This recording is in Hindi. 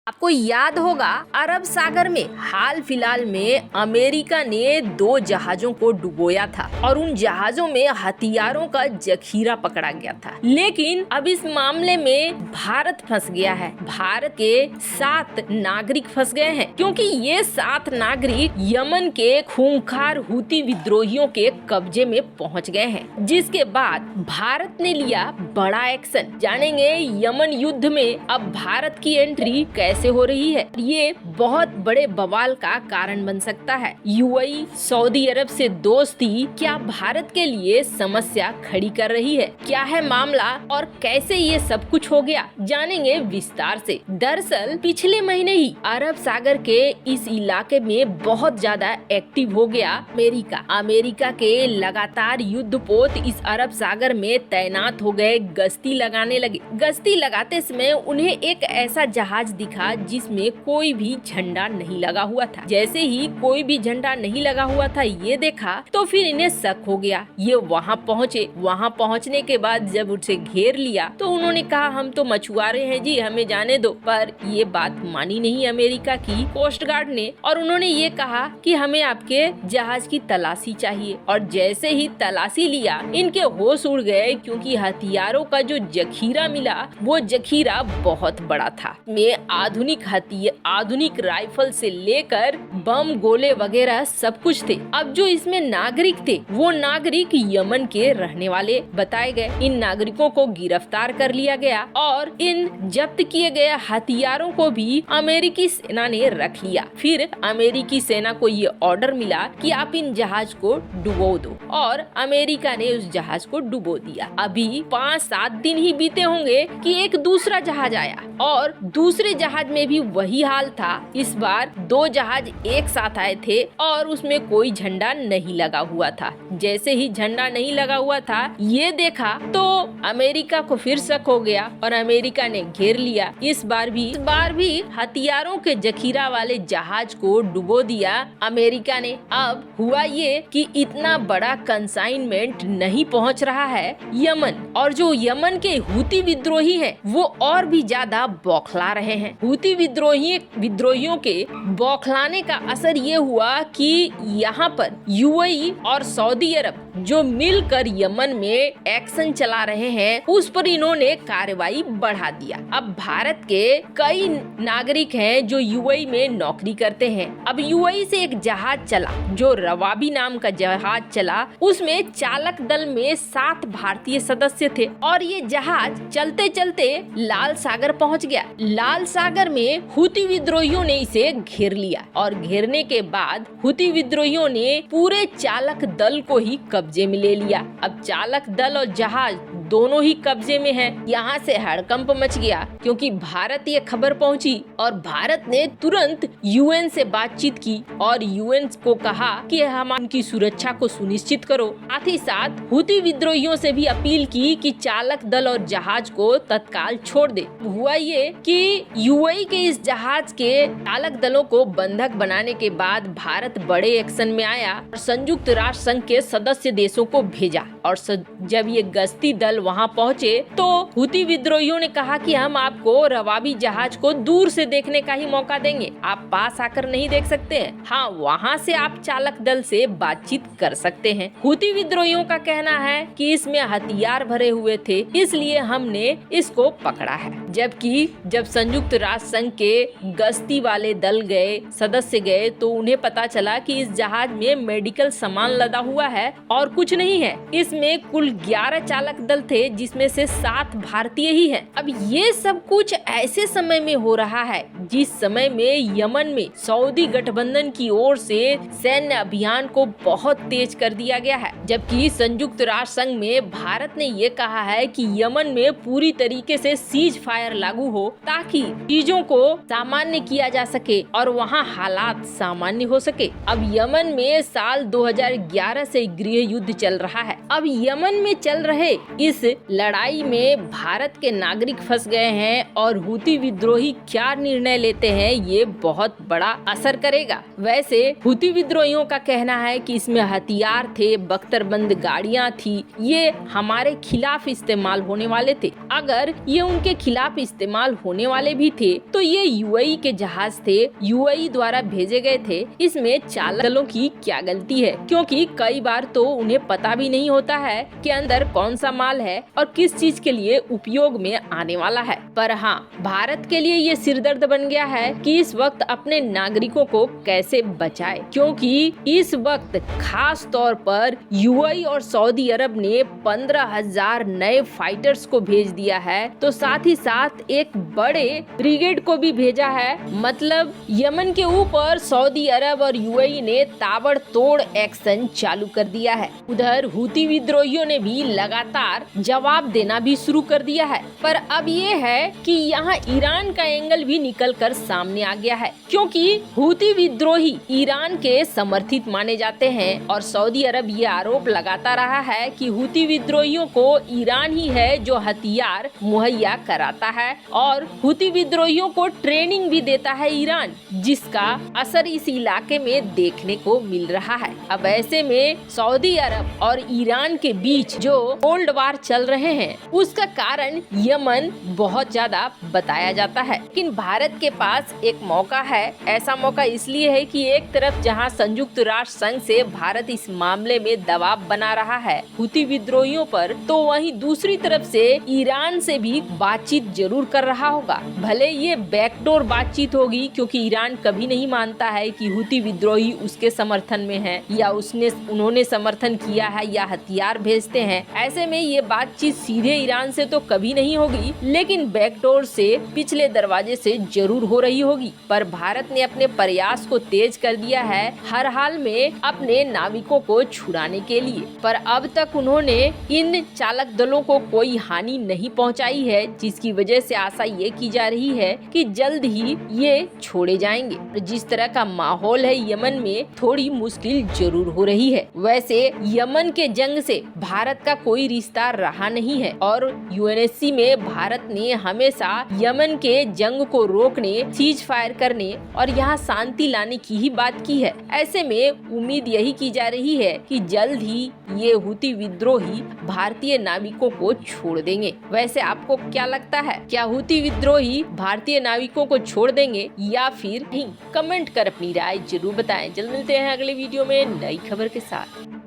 आपको याद होगा अरब सागर में हाल फिलहाल में अमेरिका ने 2 जहाजों को डुबोया था और उन जहाजों में हथियारों का जखीरा पकड़ा गया था। लेकिन अब इस मामले में भारत फंस गया है। भारत के 7 नागरिक फंस गए हैं क्योंकि ये 7 नागरिक यमन के खूंखार हुती विद्रोहियों के कब्जे में पहुंच गए हैं, जिसके बाद भारत ने लिया बड़ा एक्शन। जानेंगे यमन युद्ध में अब भारत की एंट्री कैसे हो रही है। ये बहुत बड़े बवाल का कारण बन सकता है। यूएई सऊदी अरब से दोस्ती क्या भारत के लिए समस्या खड़ी कर रही है? क्या है मामला और कैसे ये सब कुछ हो गया, जानेंगे विस्तार से। दरअसल पिछले महीने ही अरब सागर के इस इलाके में बहुत ज्यादा एक्टिव हो गया अमेरिका के लगातार युद्धपोत इस अरब सागर में तैनात हो गए, गश्ती लगाने लगे। गश्ती लगाते समय उन्हें एक ऐसा जहाज दिखा जिसमें कोई भी झंडा नहीं लगा हुआ था। जैसे ही कोई भी झंडा नहीं लगा हुआ था ये देखा तो फिर इन्हें शक हो गया। ये वहाँ पहुँचे। वहाँ पहुँचने के बाद जब उसे घेर लिया तो उन्होंने कहा हम तो मछुआरे हैं जी, हमें जाने दो। पर ये बात मानी नहीं अमेरिका की कोस्ट गार्ड ने और उन्होंने ये कहा कि हमें आपके जहाज की तलाशी चाहिए। और जैसे ही तलाशी लिया इनके होश उड़ गए क्योंकि हथियारों का जो जखीरा मिला वो जखीरा बहुत बड़ा था। आधुनिक राइफल से लेकर बम गोले वगैरह सब कुछ थे। अब जो इसमें नागरिक थे वो नागरिक यमन के रहने वाले बताए गए। इन नागरिकों को गिरफ्तार कर लिया गया और इन जब्त किए गए हथियारों को भी अमेरिकी सेना ने रख लिया। फिर अमेरिकी सेना को ये ऑर्डर मिला कि आप इन जहाज को डुबो दो और अमेरिका ने उस जहाज को डुबो दिया। अभी 5-7 दिन ही बीते होंगे कि एक दूसरा जहाज आया और दूसरे जहाज में भी वही हाल था। इस बार 2 जहाज एक साथ आए थे और उसमें कोई झंडा नहीं लगा हुआ था। जैसे ही झंडा नहीं लगा हुआ था ये देखा तो अमेरिका को फिर शक हो गया और अमेरिका ने घेर लिया। इस बार भी हथियारों के जखीरा वाले जहाज को डुबो दिया अमेरिका ने। अब हुआ ये कि इतना बड़ा कंसाइनमेंट नहीं पहुंच रहा है यमन, और जो यमन के हुती विद्रोही हैं वो और भी ज्यादा बौखला रहे हैं। हुती विद्रोहियों के बौखलाने का असर ये हुआ कि यहाँ पर यूएई और सऊदी अरब जो मिलकर यमन में एक्शन चला रहे हैं उस पर इन्होंने कार्रवाई बढ़ा दिया। अब भारत के कई नागरिक हैं जो यूएई में नौकरी करते हैं। अब यूएई से एक जहाज चला जो रवाबी नाम का जहाज चला, उसमें चालक दल में 7 भारतीय सदस्य थे और ये जहाज चलते चलते लाल सागर पहुँच गया। लाल सागर में हुती विद्रोहियों ने इसे घेर लिया और घेरने के बाद हुती विद्रोहियों ने पूरे चालक दल को ही कब्जे में ले लिया। अब चालक दल और जहाज दोनों ही कब्जे में है। यहाँ से हड़कंप मच गया क्योंकि भारत ये खबर पहुंची और भारत ने तुरंत यूएन से बातचीत की और यूएन को कहा कि हम उनकी सुरक्षा को सुनिश्चित करो। साथ ही साथ हुती विद्रोहियों से भी अपील की कि चालक दल और जहाज को तत्काल छोड़ दे। हुआ ये कि यूएई के इस जहाज के चालक दलों को बंधक बनाने के बाद भारत बड़े एक्शन में आया और संयुक्त राष्ट्र संघ के सदस्य देशों को भेजा। और जब ये गश्ती दल वहां पहुंचे तो हुती विद्रोहियों ने कहा कि हम आपको रवाबी जहाज को दूर से देखने का ही मौका देंगे, आप पास आकर नहीं देख सकते हैं। हाँ, वहां से आप चालक दल से बातचीत कर सकते हैं। हुती विद्रोहियों का कहना है कि इसमें हथियार भरे हुए थे इसलिए हमने इसको पकड़ा है। जबकि जब संयुक्त राष्ट्र संघ के गश्ती वाले दल गए, सदस्य गए, तो उन्हें पता चला कि इस जहाज में मेडिकल सामान लदा हुआ है और कुछ नहीं है। इसमें कुल 11 चालक दल थे जिसमें से 7 भारतीय ही हैं। अब ये सब कुछ ऐसे समय में हो रहा है जिस समय में यमन में सऊदी गठबंधन की ओर से सैन्य अभियान को बहुत तेज कर दिया गया है। जबकि संयुक्त राष्ट्र संघ में भारत ने ये कहा है कि यमन में पूरी तरीके से सीज फायर लागू हो ताकि चीजों को सामान्य किया जा सके और वहाँ हालात सामान्य हो सके। अब यमन में साल 2011 से गृह युद्ध चल रहा है। अब यमन में चल रहे इस लड़ाई में भारत के नागरिक फंस गए हैं और हुती विद्रोही क्या निर्णय निर्णय लेते हैं ये बहुत बड़ा असर करेगा। वैसे हुती विद्रोहियों का कहना है कि इसमें हथियार थे, बख्तरबंद गाड़ियां थी, ये हमारे खिलाफ इस्तेमाल होने वाले थे। अगर ये उनके खिलाफ इस्तेमाल होने वाले भी थे तो ये यूएई के जहाज थे, यूएई द्वारा भेजे गए थे। इसमें चालक दलों की क्या गलती है, क्योंकि कई बार तो उन्हें पता भी नहीं होता है कि अंदर कौन सा माल है और किस चीज के लिए उपयोग में आने वाला है। पर हाँ, भारत के लिए ये सिरदर्द बन गया है कि इस वक्त अपने नागरिकों को कैसे बचाए, क्योंकि इस वक्त खास तौर पर यूएई और सऊदी अरब ने 15,000 नए फाइटर्स को भेज दिया है, तो साथ ही साथ एक बड़े ब्रिगेड को भी भेजा है। मतलब यमन के ऊपर सऊदी अरब और यूएई ने ताबड़तोड़ एक्शन चालू कर दिया है। उधर हुती विद्रोहियों ने भी लगातार जवाब देना भी शुरू कर दिया है। पर अब ये है कि यहाँ ईरान का एंगल भी निकल कर सामने आ गया है, क्योंकि हुती विद्रोही ईरान के समर्थित माने जाते हैं और सऊदी अरब ये आरोप लगाता रहा है कि हुती विद्रोहियों को ईरान ही है जो हथियार मुहैया कराता है और हुती विद्रोहियों को ट्रेनिंग भी देता है ईरान, जिसका असर इस इलाके में देखने को मिल रहा है। अब ऐसे में सऊदी अरब और ईरान के बीच जो कोल्ड वार चल रहे हैं उसका कारण यमन बहुत ज्यादा बताया जाता है। लेकिन भारत के पास एक मौका है। ऐसा मौका इसलिए है कि एक तरफ जहां संयुक्त राष्ट्र संघ से भारत इस मामले में दबाव बना रहा है हुती विद्रोहियों पर, तो वहीं दूसरी तरफ से ईरान से भी बातचीत जरूर कर रहा होगा। भले ये बैकडोर बातचीत होगी, क्योंकि ईरान कभी नहीं मानता है कि हुती विद्रोही उसके समर्थन में है या उन्होंने समर्थन किया है या हथियार भेजते हैं। ऐसे में ये बातचीत सीधे ईरान से तो कभी नहीं होगी, लेकिन बैकडोर से, पिछले दरवाजे से जरूर हो रही होगी। पर भारत ने अपने प्रयास को तेज कर दिया है हर हाल में अपने नाविकों को छुड़ाने के लिए। पर अब तक उन्होंने इन चालक दलों को कोई हानि नहीं पहुंचाई है, जिसकी वजह से आशा ये की जा रही है कि जल्द ही ये छोड़े जाएंगे। जिस तरह का माहौल है यमन में, थोड़ी मुश्किल जरूर हो रही है। वैसे यमन के जंग से भारत का कोई रिश्ता रहा नहीं है और यूएनएससी में भारत ने हमेशा यमन के जंग को रोकने, सीज फायर करने और यहाँ शांति लाने की ही बात की है। ऐसे में उम्मीद यही की जा रही है कि जल्द ही ये हुती विद्रोही भारतीय नाविकों को छोड़ देंगे। वैसे आपको क्या लगता है, क्या हुती विद्रोही भारतीय नाविकों को छोड़ देंगे या फिर नहीं? कमेंट कर अपनी राय जरूर बताएं। जल्द मिलते हैं अगले वीडियो में नई खबर के साथ।